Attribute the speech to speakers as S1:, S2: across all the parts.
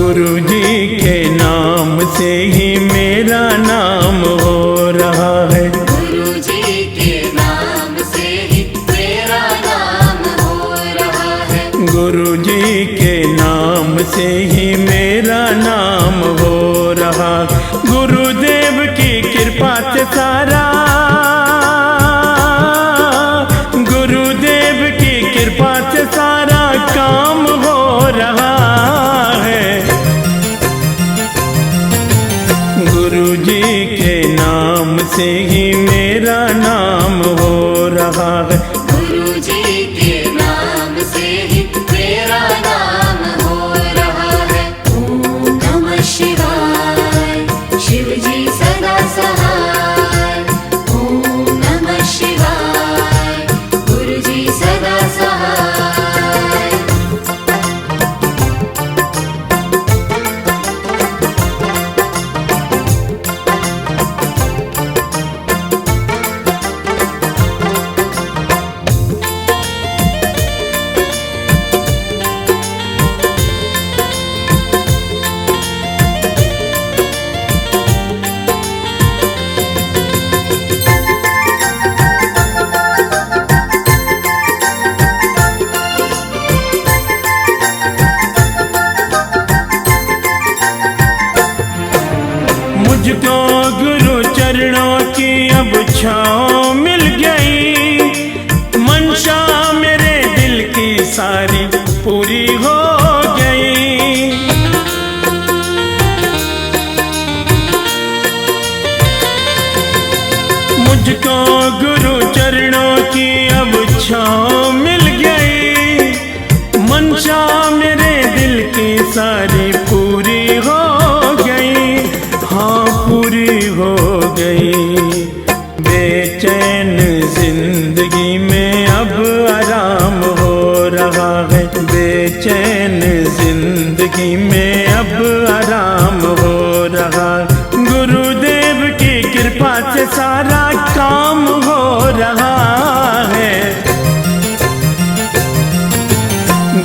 S1: गुरु जी के नाम से ही मेरा नाम हो रहा है।
S2: गुरु जी के नाम से ही मेरा नाम हो रहा है।
S1: गुरु जी के नाम से ही मेरा नाम हो रहा। गुरुदेव की कृपा से सारा, गुरुदेव की कृपा से सारा काम हो रहा है। गुरु जी के नाम से ही मेरा नाम हो रहा है।
S2: गुरु जी के नाम से ही मेरा नाम हो रहा है। ओम नमः शिवाय, शिव जी सदा सहाय। ओम नमः शिवाय, गुरु जी सदा सहाय।
S1: मुझको गुरु चरणों की अब छाँव मिल गई। मंशा मेरे दिल की सारी पूरी हो गई। मुझको गुरु चरणों की अब छाँव मिल गई। मंशा मेरे दिल की सारी पूरी हो गई। हाँ पूरी हो गई। बेचैन जिंदगी में अब आराम हो रहा है। बेचैन जिंदगी में अब आराम हो रहा। गुरुदेव की कृपा से सारा काम हो रहा है।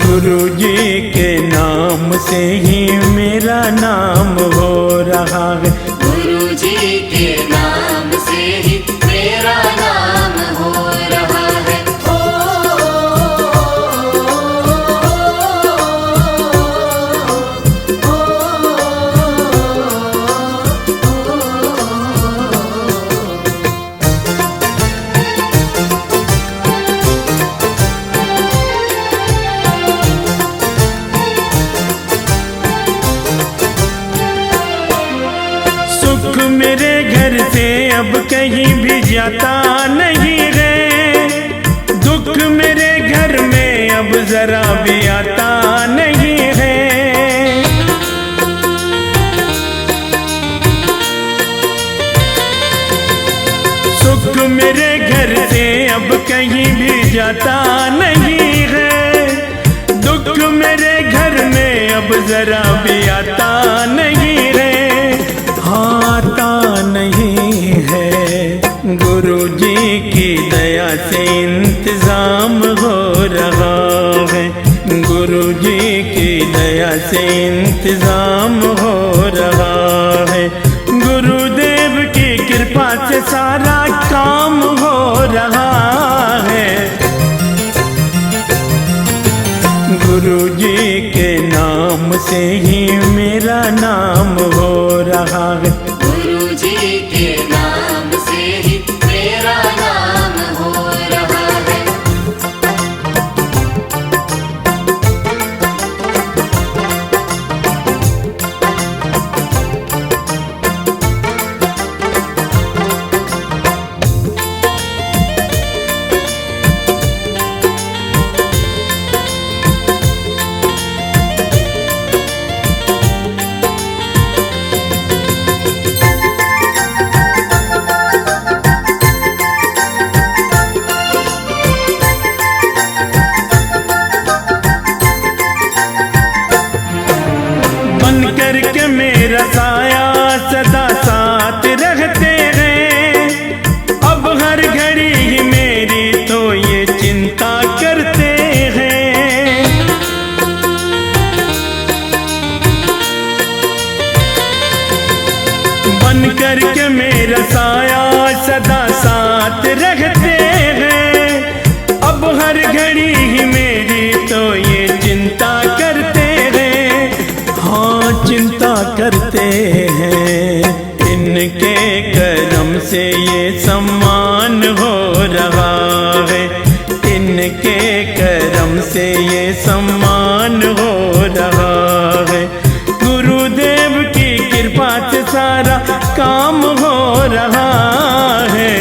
S1: गुरु जी के नाम से ही मेरा नाम हो रहा है।
S2: गुरु जी के नाम से ही मेरा नाम हो रहा है।
S1: सुख मेरे घर से अब कहीं भी जाता नहीं है। दुख मेरे घर में अब जरा भी आता नहीं है। सुख मेरे घर से अब कहीं भी जाता नहीं है। दुख मेरे घर में अब जरा भी आता नहीं है। आता नहीं है। गुरु जी की दया से इंतजाम हो रहा है। गुरु जी की दया से इंतजाम हो रहा है। गुरुदेव की कृपा से सारा काम हो रहा है। गुरु जी के नाम से ही मेरा नाम हो रहा है।
S2: गुरु जी के नाम से ही मेरा नाम हो रहा है।
S1: बरसते हैं, इनके करम से ये सम्मान हो रहा है, इनके करम से ये सम्मान हो रहा है। गुरुदेव की कृपा से सारा काम हो रहा है,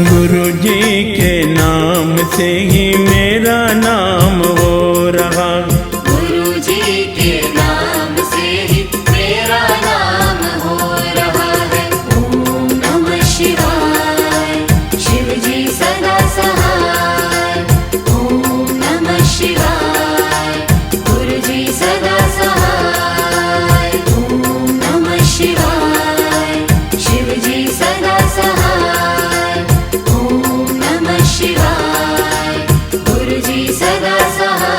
S1: गुरु जी के नाम से ही मेरा नाम हो रहा।
S2: गुरु जी के नाम से ही मेरा नाम हो रहा है। ओम नमः शिवाय, शिव जी सदा सहाय। ओम नमः शिवाय, गुरु जी सदा सहाय। ओम नमः शिवाय, शिव जी सदा सहाय। ओम नमः शिवाय, गुरु जी सदा सहाय।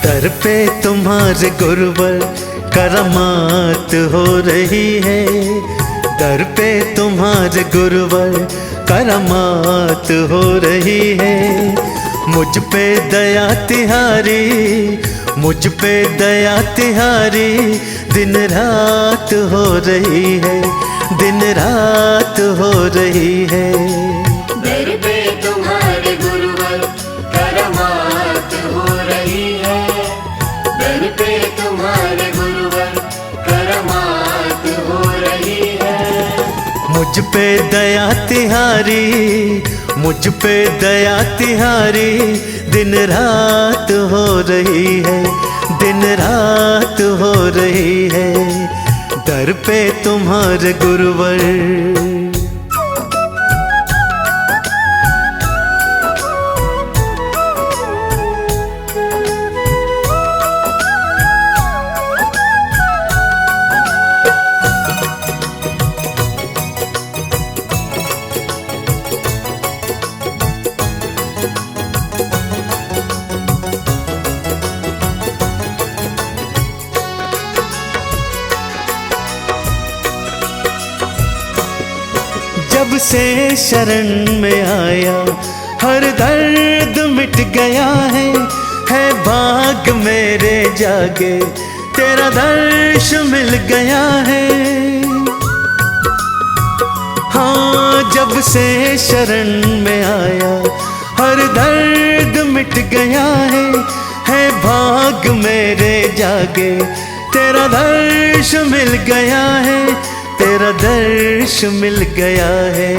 S3: दर पे तुम्हारे गुरुवर करमात हो रही है, दर पे तुम्हारे गुरुवर करमात हो रही है। मुझ पे दया तिहारी, मुझ पे दया तिहारी दिन रात हो रही है, दिन रात हो रही है।
S2: दर पे तुम्हारे गुरुवर करमात हो रही है, दर पे तुम्हारे गुरुवर करमात हो रही है।
S3: मुझ पे दया तिहारी, मुझ पे दया तिहारी दिन रात हो रही है, दिन रात हो रही है। दर पे तुम्हारे गुरुवर। जब से शरण में आया हर दर्द मिट गया है भाग मेरे जागे तेरा दर्श मिल गया है। हाँ, जब से शरण में आया हर दर्द मिट गया है भाग मेरे जागे तेरा दर्श मिल गया है, तेरा दर्श मिल गया है।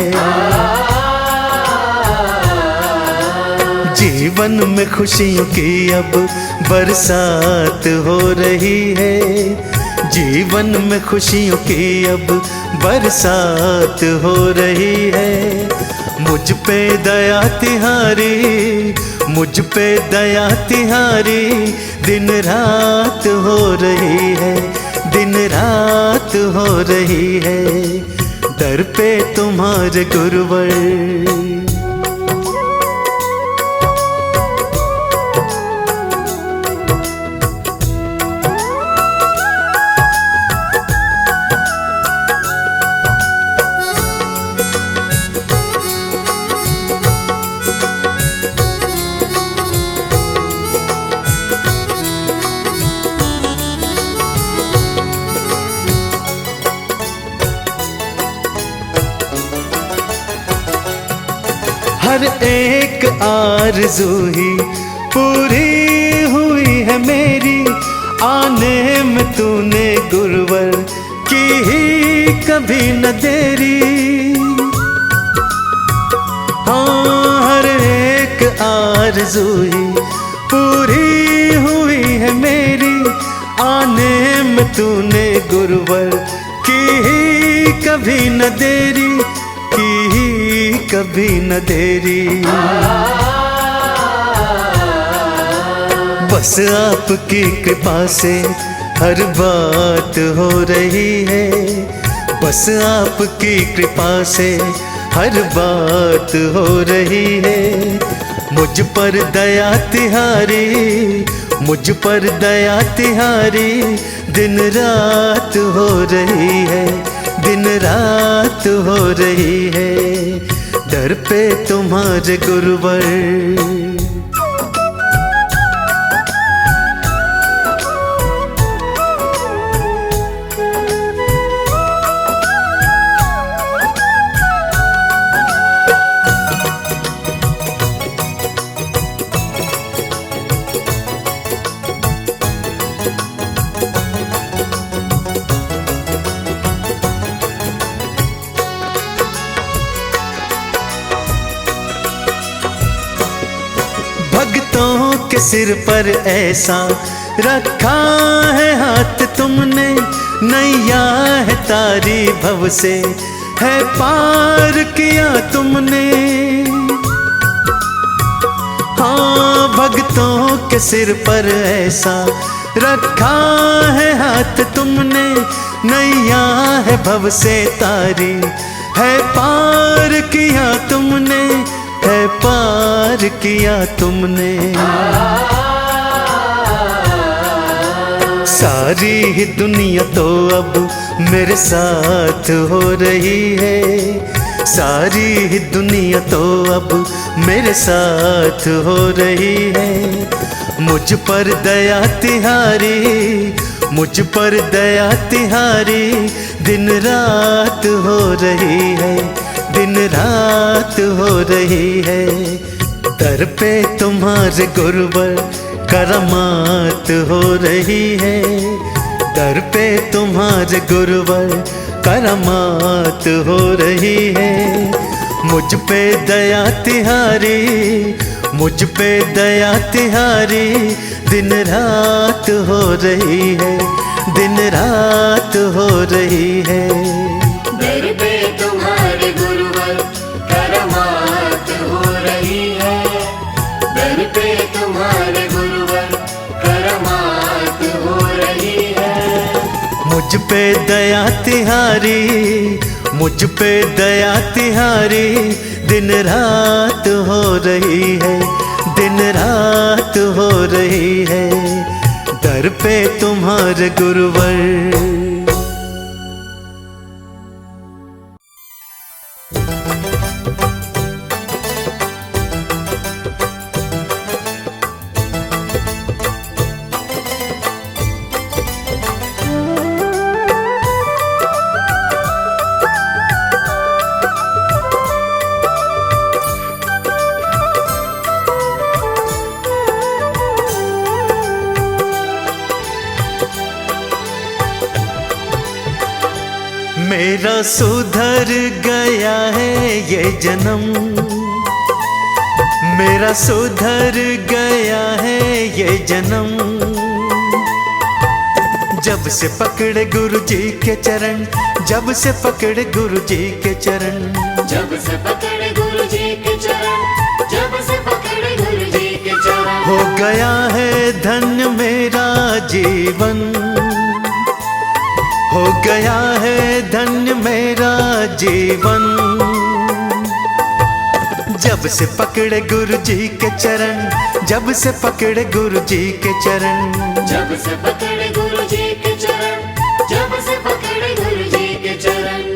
S3: जीवन में खुशियों की अब बरसात हो रही है, जीवन में खुशियों की अब बरसात हो रही है। मुझ पे दया तिहारी, मुझ पे दया तिहारी दिन रात हो रही है, दिन रात हो रही है। दर पे तुम्हारे गुरुवर। हर एक आरज़ू ही पूरी हुई है मेरी, आने में तूने गुरुवर की ही कभी न देरी। हाँ, हर एक आरज़ू ही पूरी हुई है मेरी, आने में तूने गुरुवर की ही कभी न देरी, की ही कभी न देरी। बस आपकी कृपा से हर बात हो रही है, बस आपकी कृपा से हर बात हो रही है। मुझ पर दया तिहारी, मुझ पर दया तिहारी दिन रात हो रही है, दिन रात हो रही है। दर पे तुम्हारे गुरुवर। भक्तों के सिर पर ऐसा रखा है हाथ तुमने, नैया है तारी भव से है पार किया तुमने। हाँ, भक्तों के सिर पर ऐसा रखा है हाथ तुमने, नैया है भव से तारी है पार किया तुमने, है पार किया तुमने। सारी ही दुनिया तो अब मेरे साथ हो रही है, सारी ही दुनिया तो अब मेरे साथ हो रही है। मुझ पर दया तिहारी, मुझ पर दया तिहारी दिन रात हो रही है, दिन रात हो रही है। दर पे तुम्हारे गुरुवर करामात हो रही है, दर पे तुम्हारे गुरुवर करामात हो रही है। मुझ पे दया तिहारी, मुझ पे दया तिहारी दिन रात हो रही है, दिन रात हो रही है।
S2: दर पे तुम्हारे गुरुवर करामात हो रही है, दर पे तुम्हारे गुरुवर करामात हो रही है।
S3: मुझ पे दया तिहारी, मुझ पे दया तिहारी दिन रात हो रही है, दिन रात हो रही है। दर पे तुम्हारे गुरुवर। मेरा सुधर गया है ये जन्म, मेरा सुधर गया है ये जन्म। जब से पकड़े गुरु जी के चरण, जब से पकड़े गुरु जी के चरण,
S2: जब से पकड़े गुरु जी के चरण, जब से पकड़े गुरु जी के चरण।
S3: हो गया है धन्य मेरा जीवन, हो गया है धन्य मेरा जीवन। जब से पकड़े गुरु जी के चरण, जब से पकड़े गुरु जी के चरण,
S2: जब से पकड़े गुरु जी के चरण, जब से पकड़े गुरु जी के चरण।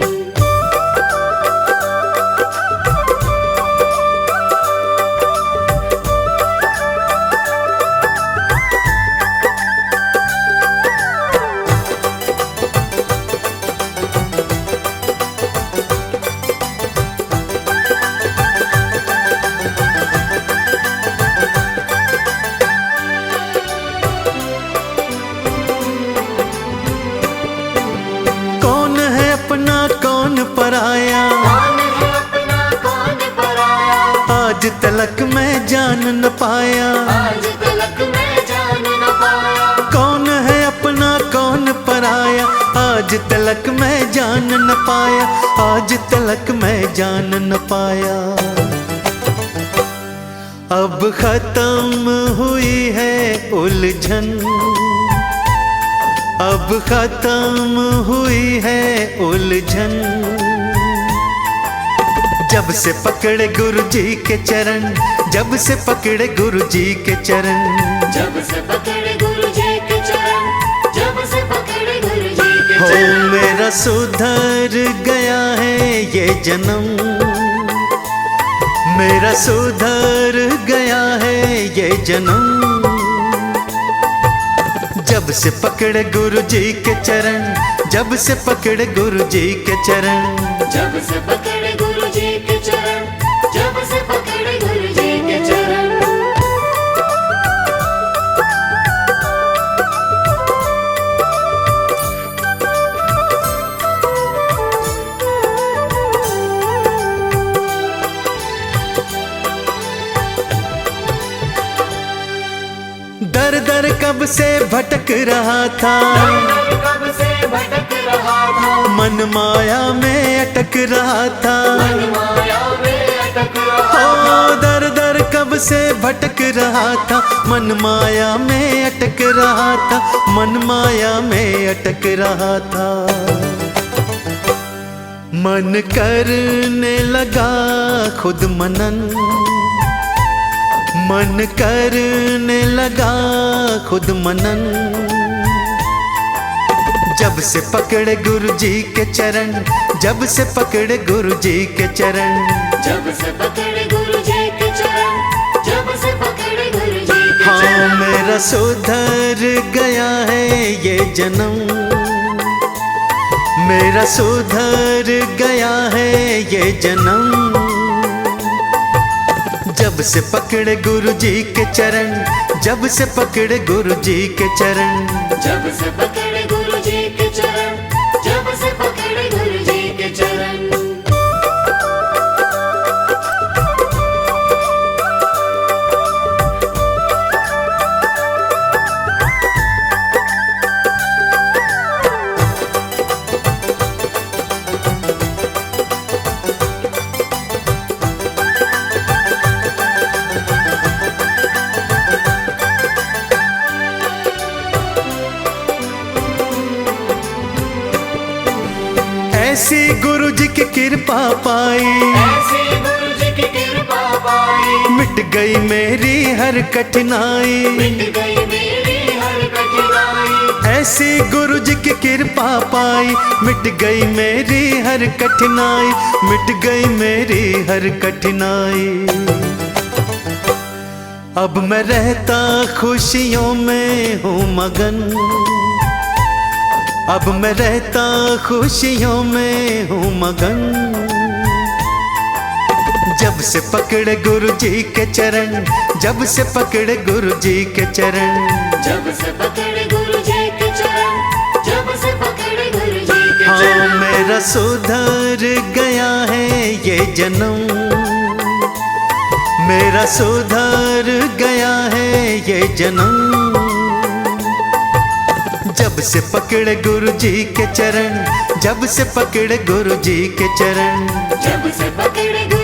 S3: पराया,
S2: कौन है अपना कौन पराया,
S3: आज तलक मैं जान न पाया,
S2: आज तलक मैं जान न पाया।
S3: कौन है अपना कौन पराया, आज तलक मैं जान न पाया, आज तलक मैं जान न पाया। अब खत्म हुई है उलझन, अब खत्म हुई है उलझन। जब से पकड़े गुरु जी के चरण, जब से पकड़े गुरु जी के चरण,
S2: जब से पकड़े गुरु जी के चरण, जब से पकड़े गुरु जी के
S3: हो
S2: चरण।
S3: मेरा सुधर गया है ये जन्म, मेरा सुधर गया है ये जन्म। जब से पकड़े गुरु जी के चरण, जब से पकड़े गुरु जी के चरण,
S2: जब से पकड़े गुरु जी के चरण, जब से पकड़े गुरु जी के चरण।
S3: दर दर कब से भटक रहा था,
S2: कब से भटक रहा था,
S3: मन माया में अटक रहा था।
S2: मन माया में अटक रहा
S3: ओ दर दर कब से भटक रहा था, मन माया में अटक रहा था, मन माया में अटक रहा था। मन करने लगा खुद मनन, मन करने लगा खुद मनन। जब से पकड़े गुरु जी के चरण, जब से पकड़े गुरु जी के चरण,
S2: जब से पकड़े गुरु जी के चरण, जब से पकड़े गुरु जी के
S3: हाँ
S2: चरण।
S3: मेरा सुधर गया है ये जन्म, मेरा सुधर गया है ये जन्म। जब से पकड़े गुरु जी के चरण, जब से पकड़े गुरु जी के चरण,
S2: जब से पकड़े गुरु जी के चरण, जब से पकड़े गुरु जी के चरण।
S3: ऐसी गुरु जी की कृपा पाई,
S2: ऐसी गुरु जी की कृपा पाई,
S3: मिट गई मेरी हर कठिनाई।
S2: मिट गई मेरी हर कठिनाई।
S3: ऐसी गुरु जी की कृपा पाई, मिट गई मेरी हर कठिनाई, मिट गई मेरी हर कठिनाई। अब मैं रहता खुशियों में हूँ मगन, अब मैं रहता खुशियों में हूँ मगन। जब से पकड़े गुरु जी के चरण, जब से पकड़े गुरु जी के चरण,
S2: जब से पकड़े गुरु जी के चरण, जब से पकड़े गुरु जी के
S3: हाँ
S2: चरण।
S3: मेरा सुधर गया है ये जन्म, मेरा सुधर गया है ये जन्म। जब से पकड़े गुरु जी के चरण, जब से पकड़े गुरु जी के चरण,
S2: जब से पकड़े गुरु